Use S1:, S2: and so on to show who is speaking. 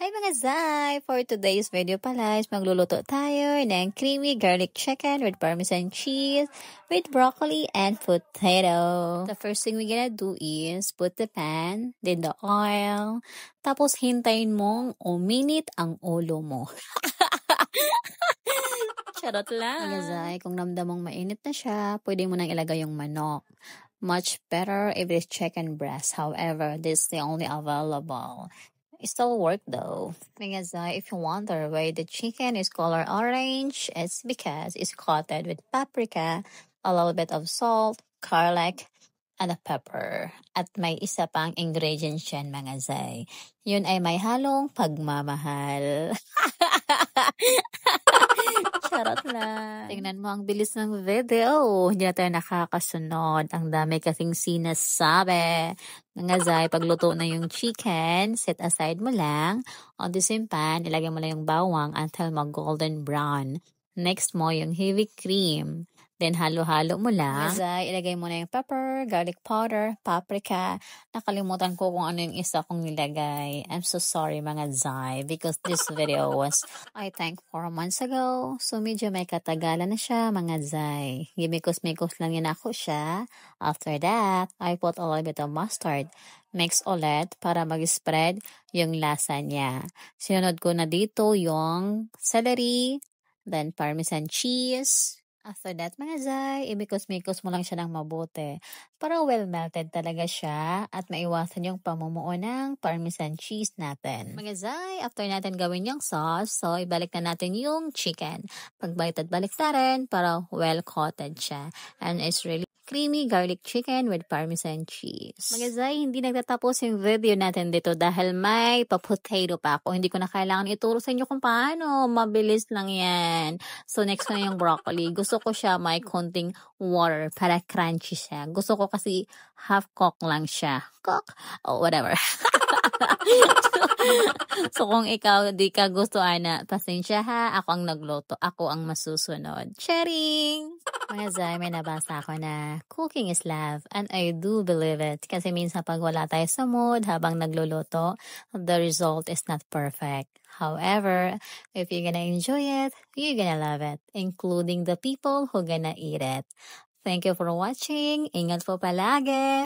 S1: Hi mga Zai! For today's video pala is magluluto tayo ng creamy garlic chicken with parmesan cheese, with broccoli and potato. The first thing we're gonna do is put the pan, then the oil, tapos hintayin mong uminit ang ulo mo. Charot lang. Mga Zai, kung ramdam mong mainit na siya, pwede mo nang ilagay yung manok. Much better if it's chicken breast. However, this is the only available. It still work though. Because if you wonder why the chicken is color orange, it's because it's coated with paprika, a little bit of salt, garlic, and a pepper. At may isa pang ingredients yan mga Zay. Yun ay may halong pagmamahal. Charot lang. Tingnan mo ang bilis ng video. Hindi na tayo nakakasunod. Ang dami kasing sinasabi. Mga Zay, pagluto na yung chicken, set aside mo lang. On the same pan, ilagay mo lang yung bawang until mag-golden brown. Next mo yung heavy cream. Then halo-halo mo lang. Mga Zay, ilagay mo na yung pepper, garlic powder, paprika. Nakalimutan ko kung ano yung isa kong nilagay. I'm so sorry mga Zay because this video was, I think, 4 months ago. So medyo may katagalan na siya mga Zay. Gimikos-mikos lang yun ako siya. After that, I put a little bit of mustard. Mix ulit para mag-spread yung lasa niya. Sinunod ko na dito yung celery, then parmesan cheese. After that, mga Zay, imikos-mikos mo lang siya ng mabuti. Para well-melted talaga siya at maiwasan yung pamumuo ng parmesan cheese natin. Mga Zay, after natin gawin yung sauce, so ibalik na natin yung chicken. Pagbalik at balik na rin para well-coated siya. And it's really creamy garlic chicken with parmesan cheese. Mga Zay, hindi nagtatapos yung video natin dito dahil may pa-potato pa ako. Hindi ko na kailangan ituro sa inyo kung paano. Mabilis lang yan. So next na yung broccoli. Gusto ko siya may konting water para crunchy siya. Gusto ko kasi half-cook lang siya. Cook? Oh, whatever. So kung ikaw di ka gusto, Ana, pasensya ha. Ako ang nagluto. Ako ang masusunod. Sharing! Mga Zay, may nabasa ako na cooking is love and I do believe it. Kasi minsan pag wala tayo sa mood habang nagluluto, the result is not perfect. However, if you're gonna enjoy it, you're gonna love it, including the people who gonna eat it. Thank you for watching. Ingat po palagi!